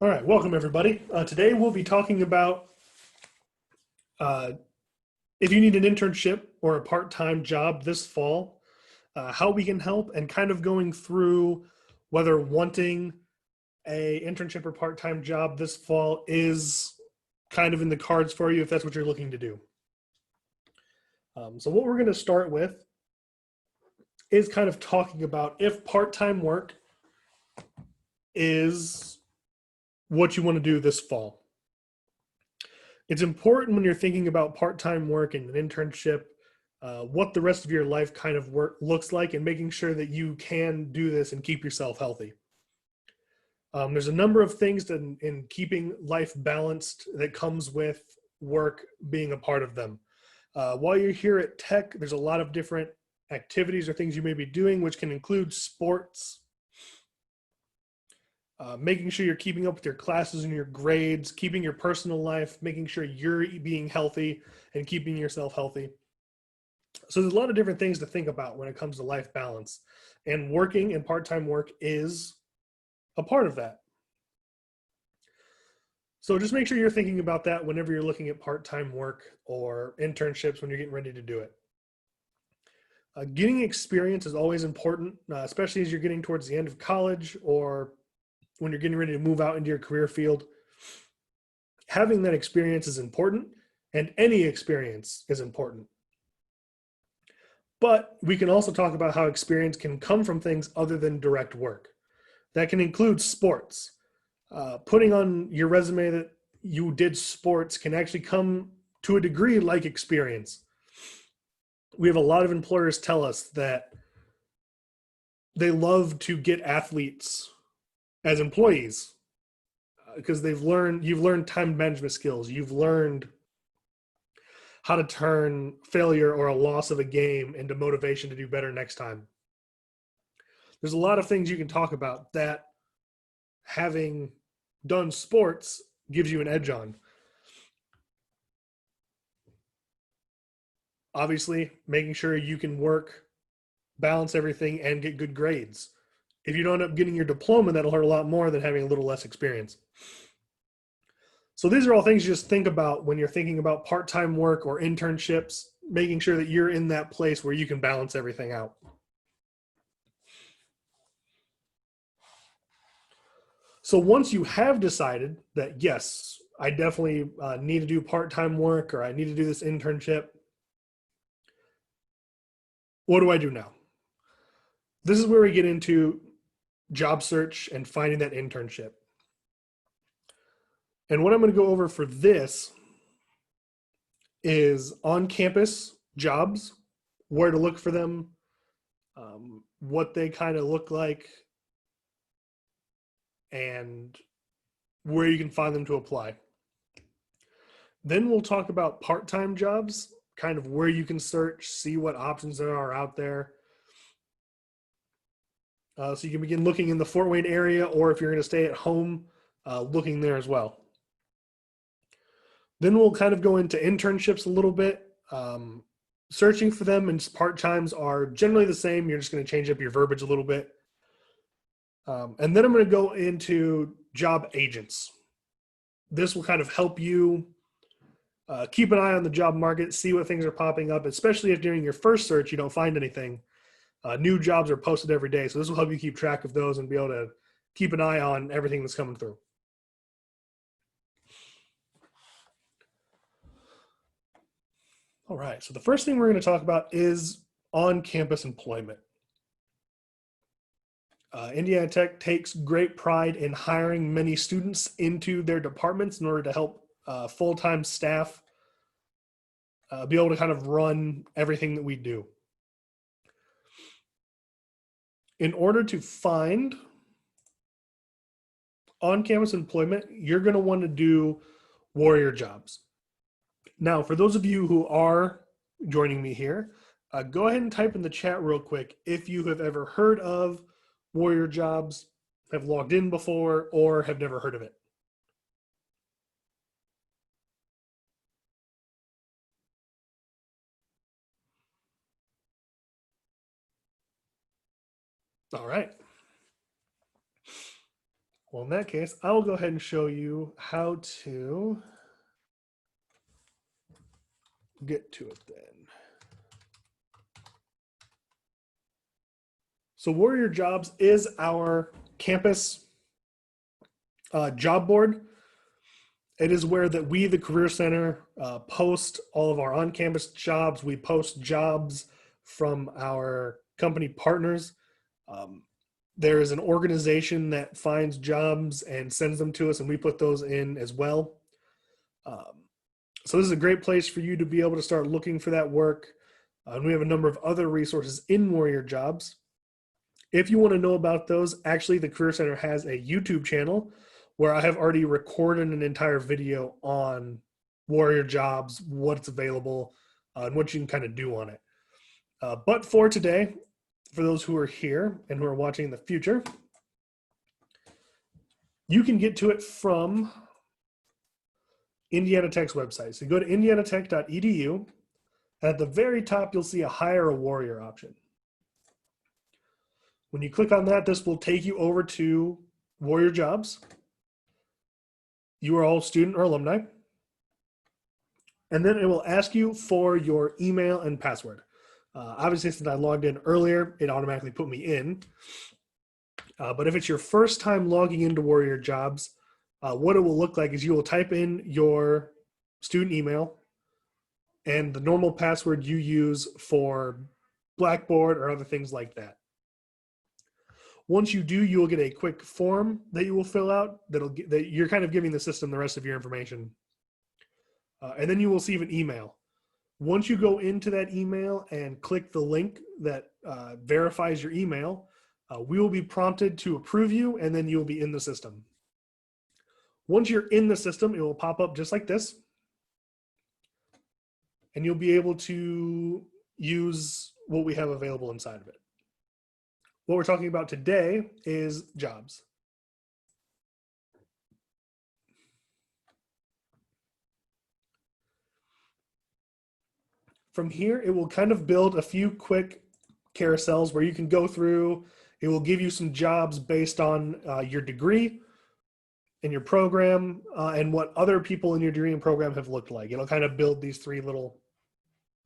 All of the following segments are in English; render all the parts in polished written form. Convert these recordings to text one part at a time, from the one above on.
All right, welcome everybody. Today we'll be talking about uh, if you need an internship or a part-time job this fall, how we can help, and kind of going through whether wanting a internship or part-time job this fall is kind of in the cards for you if that's what you're looking to do. So what we're going to start with is kind of talking about if part-time work is what you want to do this fall. It's important when you're thinking about part-time work and an internship, what the rest of your life kind of work looks like, and making sure that you can do this and keep yourself healthy. There's a number of things in keeping life balanced that comes with work being a part of them. While you're here at Tech, there's a lot of different activities or things you may be doing, which can include sports, making sure you're keeping up with your classes and your grades, keeping your personal life, making sure you're being healthy and keeping yourself healthy. So there's a lot of different things to think about when it comes to life balance, and working and part-time work is a part of that. So just make sure you're thinking about that whenever you're looking at part-time work or internships when you're getting ready to do it. Getting experience is always important, especially as you're getting towards the end of college or when you're getting ready to move out into your career field. Having that experience is important, and any experience is important. But we can also talk about how experience can come from things other than direct work. That can include sports. Putting on your resume that you did sports can actually come to a degree like experience. We have a lot of employers tell us that they love to get athletes as employees because you've learned time management skills. You've learned how to turn failure or a loss of a game into motivation to do better next time. There's a lot of things you can talk about that having done sports gives you an edge on. Obviously, making sure you can work, balance everything, and get good grades. If you don't end up getting your diploma, that'll hurt a lot more than having a little less experience. So these are all things you just think about when you're thinking about part-time work or internships, making sure that you're in that place where you can balance everything out. So once you have decided that, yes, I definitely need to do part-time work or I need to do this internship, what do I do now? This is where we get into job search and finding that internship. And what I'm going to go over for this is on-campus jobs, where to look for them, what they kind of look like, and where you can find them to apply. Then we'll talk about part-time jobs, kind of where you can search, see what options there are out there. So you can begin looking in the Fort Wayne area, or if you're going to stay at home, looking there as well. Then we'll kind of go into internships a little bit. Searching for them and part-times are generally the same. You're just going to change up your verbiage a little bit. And then I'm going to go into job agents. This will kind of help you keep an eye on the job market, see what things are popping up, especially if during your first search you don't find anything. New jobs are posted every day, so this will help you keep track of those and be able to keep an eye on everything that's coming through. All right, so the first thing we're going to talk about is on-campus employment. Indiana Tech takes great pride in hiring many students into their departments in order to help full-time staff be able to kind of run everything that we do. In order to find on-campus employment, you're going to want to do warrior jobs. Now, for those of you who are joining me here, go ahead and type in the chat real quick if you have ever heard of warrior jobs, have logged in before, or have never heard of it. All right. Well, in that case, I will go ahead and show you how to get to it then. So Warrior Jobs is our campus job board. It is where that we, the Career Center, post all of our on-campus jobs. We post jobs from our company partners. There is an organization that finds jobs and sends them to us, and we put those in as well. So this is a great place for you to be able to start looking for that work. And we have a number of other resources in Warrior Jobs. If you want to know about those, actually the Career Center has a YouTube channel where I have already recorded an entire video on Warrior Jobs, what's available, and what you can kind of do on it. But for today, for those who are here and who are watching in the future, you can get to it from Indiana Tech's website. So you go to indianatech.edu, and at the very top, you'll see a Hire a Warrior option. When you click on that, this will take you over to Warrior Jobs. You are all student or alumni. And then it will ask you for your email and password. Obviously, since I logged in earlier, it automatically put me in. But if it's your first time logging into Warrior Jobs, what it will look like is you will type in your student email and the normal password you use for Blackboard or other things like that. Once you do, you will get a quick form that you will fill out that you're kind of giving the system the rest of your information. And then you will receive an email. Once you go into that email and click the link that verifies your email, we will be prompted to approve you, and then you will be in the system. Once you're in the system, it will pop up just like this. And you'll be able to use what we have available inside of it. What we're talking about today is jobs. From here, it will kind of build a few quick carousels where you can go through. It will give you some jobs based on your degree and your program and what other people in your degree and program have looked like. It'll kind of build these three little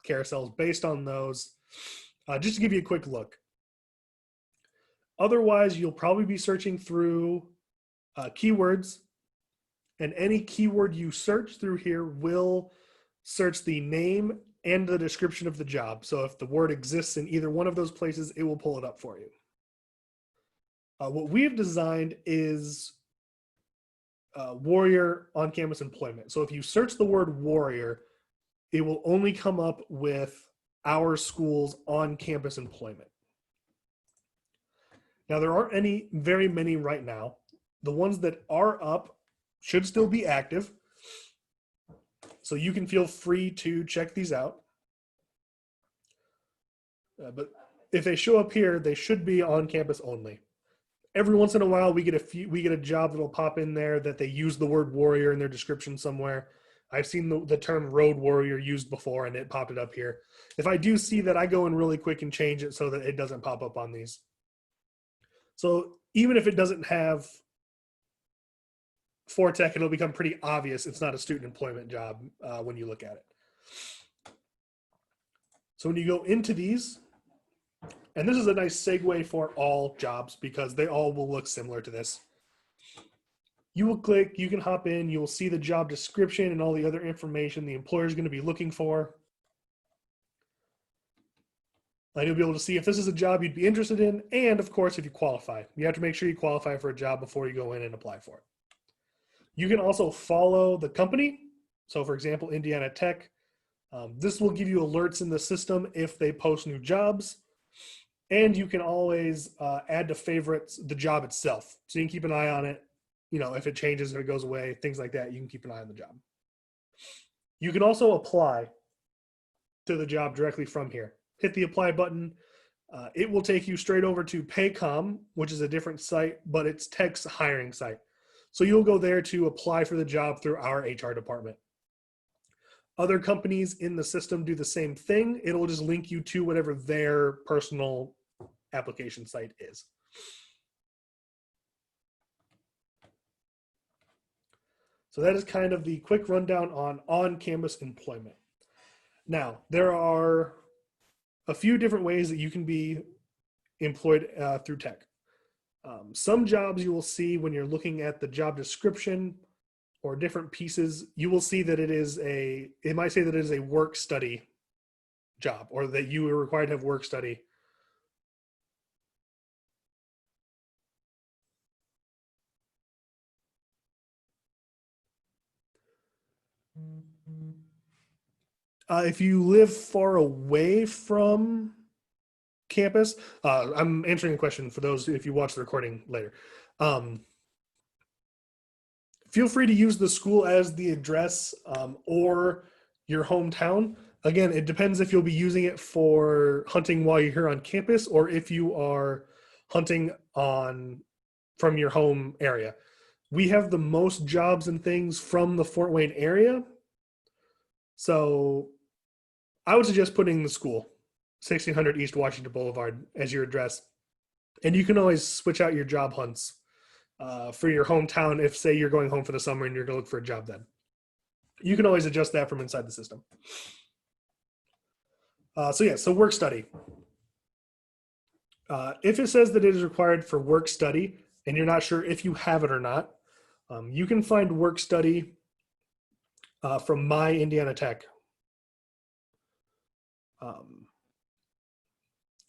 carousels based on those, just to give you a quick look. Otherwise, you'll probably be searching through keywords, and any keyword you search through here will search the name and the description of the job. So if the word exists in either one of those places, it will pull it up for you. What we've designed is Warrior on-campus employment. So if you search the word Warrior, it will only come up with our school's on-campus employment. Now, there aren't very many right now. The ones that are up should still be active. So you can feel free to check these out. But if they show up here, they should be on campus only. Every once in a while, we get a job that'll pop in there that they use the word Warrior in their description somewhere. I've seen the term Road Warrior used before, and it popped it up here. If I do see that, I go in really quick and change it so that it doesn't pop up on these. So even if it doesn't have ForTech, it'll become pretty obvious it's not a student employment job when you look at it. So when you go into these, and this is a nice segue for all jobs because they all will look similar to this. You will click, you can hop in, you will see the job description and all the other information the employer is going to be looking for. And you'll be able to see if this is a job you'd be interested in, and of course, if you qualify. You have to make sure you qualify for a job before you go in and apply for it. You can also follow the company. So for example, Indiana Tech. This will give you alerts in the system if they post new jobs. And you can always add to favorites the job itself. So you can keep an eye on it. You know, if it changes, if it goes away, things like that, you can keep an eye on the job. You can also apply to the job directly from here. Hit the apply button. It will take you straight over to Paycom, which is a different site, but it's Tech's hiring site. So you'll go there to apply for the job through our HR department. Other companies in the system do the same thing. It'll just link you to whatever their personal application site is. So that is kind of the quick rundown on on-campus employment. Now, there are a few different ways that you can be employed through tech. Some jobs you will see when you're looking at the job description or different pieces, you will see that it might say that it is a work study job, or that you are required to have work study. If you live far away from campus, I'm answering a question for those if you watch the recording later. Feel free to use the school as the address, or your hometown. Again, it depends if you'll be using it for hunting while you're here on campus, or if you are hunting from your home area. We have the most jobs and things from the Fort Wayne area. So I would suggest putting the school, 1600 East Washington Boulevard, as your address. And you can always switch out your job hunts for your hometown if, say, you're going home for the summer and you're going to look for a job then. You can always adjust that from inside the system. So work study. If it says that it is required for work study and you're not sure if you have it or not, you can find work study from My Indiana Tech.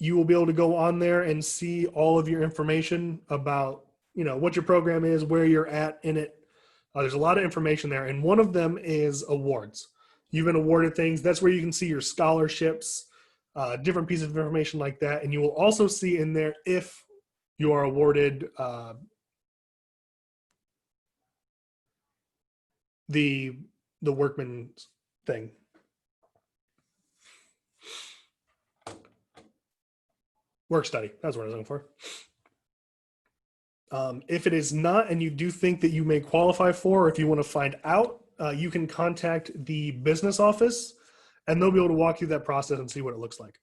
You will be able to go on there and see all of your information about, what your program is, where you're at in it. There's a lot of information there, and one of them is awards. You've been awarded things. That's where you can see your scholarships, different pieces of information like that. And you will also see in there if you are awarded the workman thing. Work study, that's what I was looking for. If it is not, and you do think that you may qualify for, or if you want to find out, you can contact the business office and they'll be able to walk through that process and see what it looks like.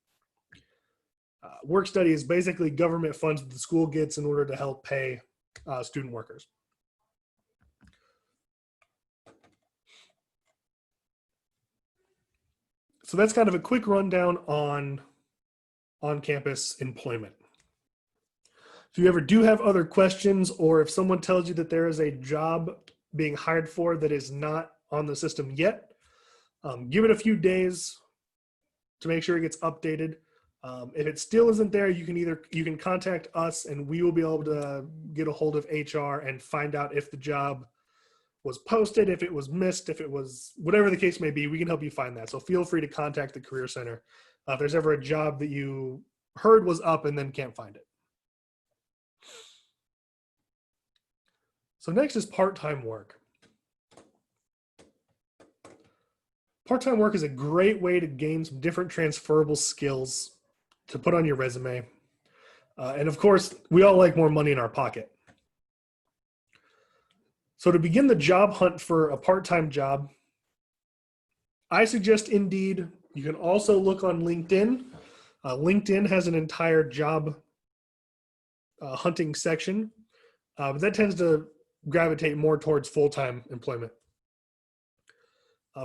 Work study is basically government funds that the school gets in order to help pay student workers. So that's kind of a quick rundown on on-campus employment. If you ever do have other questions, or if someone tells you that there is a job being hired for that is not on the system yet, give it a few days to make sure it gets updated. If it still isn't there, you can contact us and we will be able to get a hold of HR and find out if the job was posted, if it was missed, if it was whatever the case may be. We can help you find that. So feel free to contact the Career Center if there's ever a job that you heard was up and then can't find it. So next is part-time work. Part-time work is a great way to gain some different transferable skills to put on your resume. And of course, we all like more money in our pocket. So to begin the job hunt for a part-time job, I suggest Indeed. You can also look on LinkedIn. LinkedIn has an entire job hunting section, but that tends to gravitate more towards full-time employment.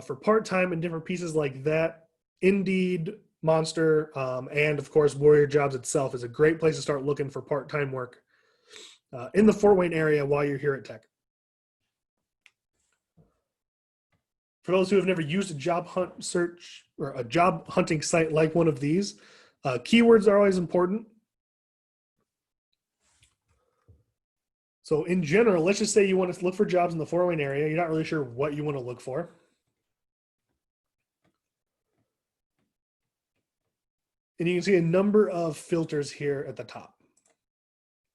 For part-time and different pieces like that, Indeed, Monster, and of course Warrior Jobs itself is a great place to start looking for part-time work in the Fort Wayne area while you're here at Tech. For those who have never used a job hunt search or a job hunting site like one of these, keywords are always important. So in general, let's just say you want to look for jobs in the Fort Wayne area. You're not really sure what you want to look for. And you can see a number of filters here at the top.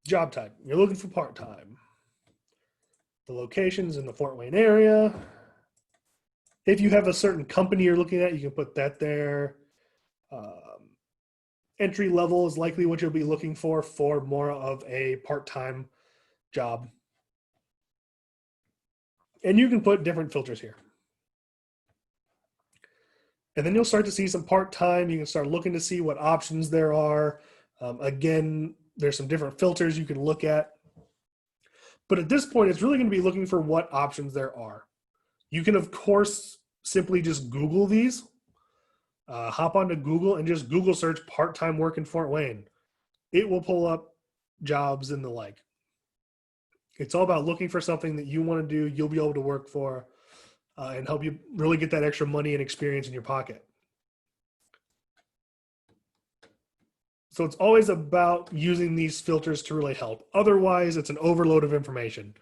Job type, you're looking for part-time. The locations in the Fort Wayne area. If you have a certain company you're looking at, you can put that there. Entry level is likely what you'll be looking for more of a part-time job. And you can put different filters here. And then you'll start to see some part-time. You can start looking to see what options there are. Again, there's some different filters you can look at. But at this point, it's really going to be looking for what options there are. You can, of course, simply just Google these. Hop onto Google and just Google search part-time work in Fort Wayne. It will pull up jobs and the like. It's all about looking for something that you want to do, you'll be able to work for, and help you really get that extra money and experience in your pocket. So it's always about using these filters to really help. Otherwise, it's an overload of information.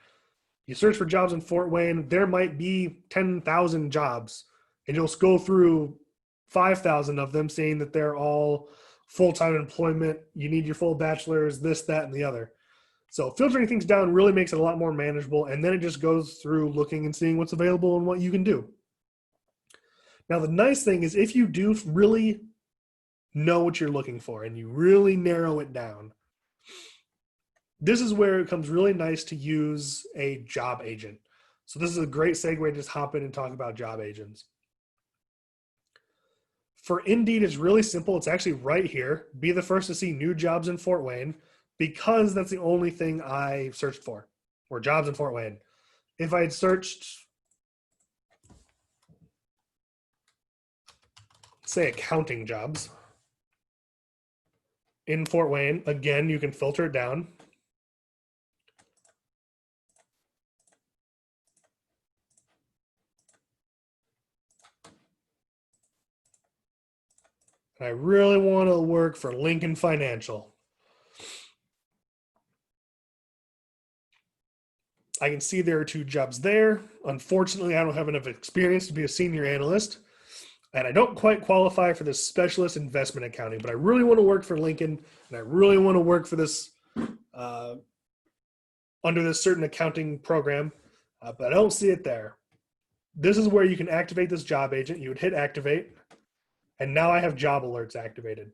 You search for jobs in Fort Wayne, there might be 10,000 jobs, and you'll go through 5,000 of them saying that they're all full-time employment. You need your full bachelor's, this, that, and the other. So filtering things down really makes it a lot more manageable, and then it just goes through looking and seeing what's available and what you can do. Now, the nice thing is if you do really know what you're looking for and you really narrow it down, this is where it becomes really nice to use a job agent. So this is a great segue to just hop in and talk about job agents. For Indeed, it's really simple. It's actually right here. Be the first to see new jobs in Fort Wayne, because that's the only thing I searched for, or jobs in Fort Wayne. If I had searched, say, accounting jobs in Fort Wayne, again, you can filter it down. I really want to work for Lincoln Financial. I can see there are 2 jobs there. Unfortunately, I don't have enough experience to be a senior analyst, and I don't quite qualify for this specialist investment accounting, but I really want to work for Lincoln, and I really want to work for this under this certain accounting program, but I don't see it there. This is where you can activate this job agent. You would hit activate, and now I have job alerts activated.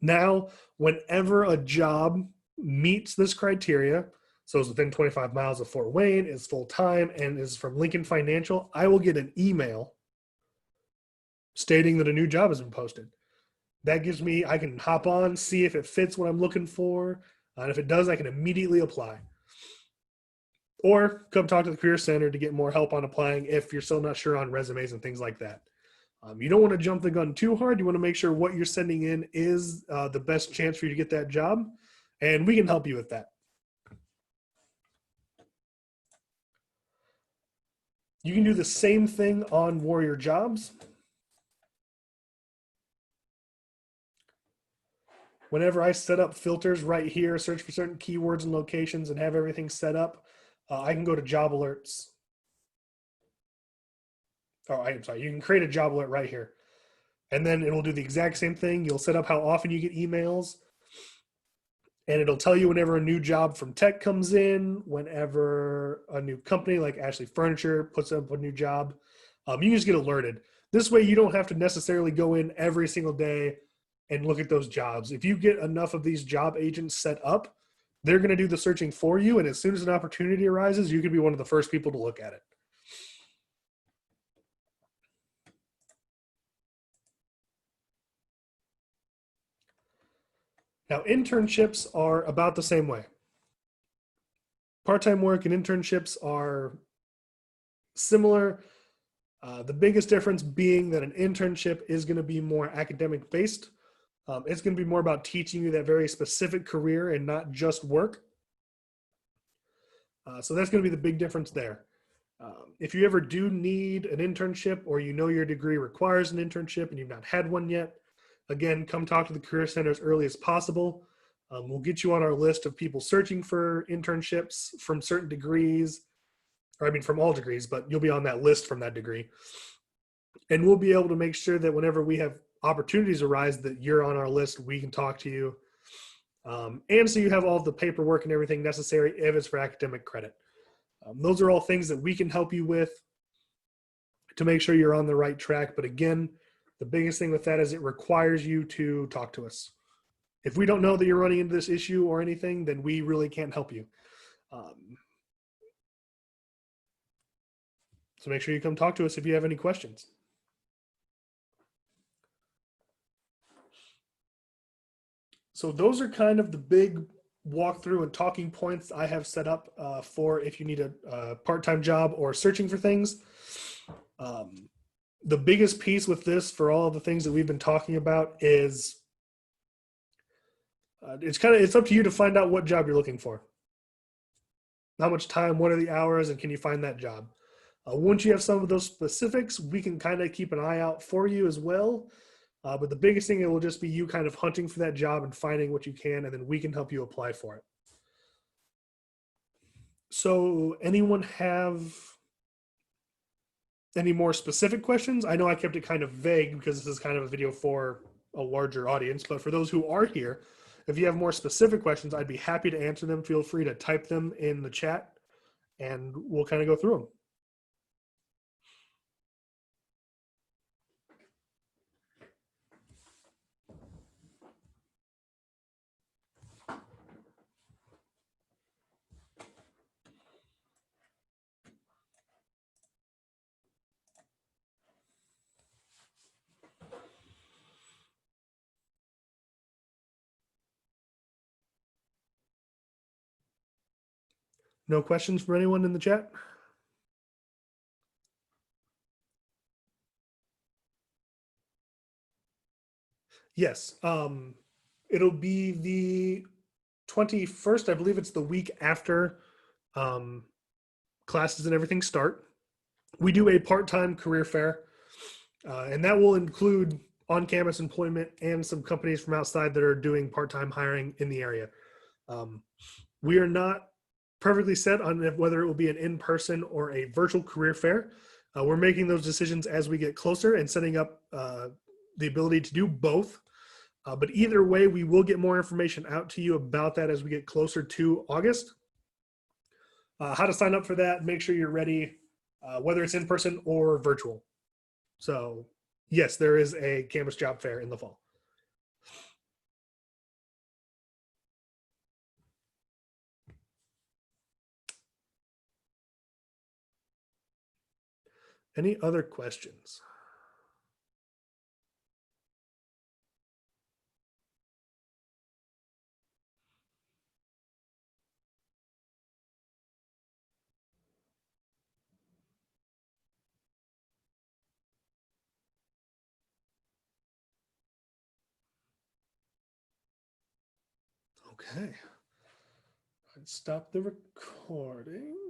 Now, whenever a job meets this criteria, so it's within 25 miles of Fort Wayne, is full-time, and is from Lincoln Financial, I will get an email stating that a new job has been posted. That gives me, I can hop on, see if it fits what I'm looking for, and if it does, I can immediately apply. Or come talk to the Career Center to get more help on applying if you're still not sure on resumes and things like that. You don't want to jump the gun too hard. You want to make sure what you're sending in is the best chance for you to get that job, and we can help you with that. You can do the same thing on Warrior Jobs. Whenever I set up filters right here, search for certain keywords and locations and have everything set up, I can go to job alerts. Oh, I'm sorry. You can create a job alert right here. And then it will do the exact same thing. You'll set up how often you get emails. And it'll tell you whenever a new job from tech comes in, whenever a new company like Ashley Furniture puts up a new job. You can just get alerted. This way you don't have to necessarily go in every single day and look at those jobs. If you get enough of these job agents set up, they're going to do the searching for you. And as soon as an opportunity arises, you can be one of the first people to look at it. Now, internships are about the same way. Part-time work and internships are similar. The biggest difference being that an internship is going to be more academic based. It's going to be more about teaching you that very specific career and not just work. So that's going to be the big difference there. If you ever do need an internship, or you know your degree requires an internship and you've not had one yet, again, come talk to the Career Center as early as possible. We'll get you on our list of people searching for internships from certain degrees, or I mean from all degrees, but you'll be on that list from that degree. And we'll be able to make sure that whenever we have opportunities arise that you're on our list, we can talk to you. And so you have all of the paperwork and everything necessary if it's for academic credit. Those are all things that we can help you with to make sure you're on the right track. But again, the biggest thing with that is it requires you to talk to us. If we don't know that you're running into this issue or anything, then we really can't help you. So make sure you come talk to us if you have any questions. So those are kind of the big walkthrough and talking points I have set up for if you need a part-time job or searching for things. The biggest piece with this for all of the things that we've been talking about is it's up to you to find out what job you're looking for. How much time, what are the hours, and can you find that job? Once you have some of those specifics, we can kind of keep an eye out for you as well. But the biggest thing, it will just be you kind of hunting for that job and finding what you can, and then we can help you apply for it. So, anyone have any more specific questions? I know I kept it kind of vague because this is kind of a video for a larger audience, but for those who are here, if you have more specific questions, I'd be happy to answer them. Feel free to type them in the chat and we'll kind of go through them. No questions for anyone in the chat? Yes. It'll be the 21st. I believe it's the week after um, classes and everything start. We do a part-time career fair, and that will include on-campus employment and some companies from outside that are doing part-time hiring in the area. We are not perfectly set on whether it will be an in-person or a virtual career fair. We're making those decisions as we get closer and setting up the ability to do both. But either way, we will get more information out to you about that as we get closer to August. How to sign up for that, make sure you're ready, whether it's in person or virtual. So yes, there is a campus job fair in the fall. Any other questions? Okay. Let's stop the recording.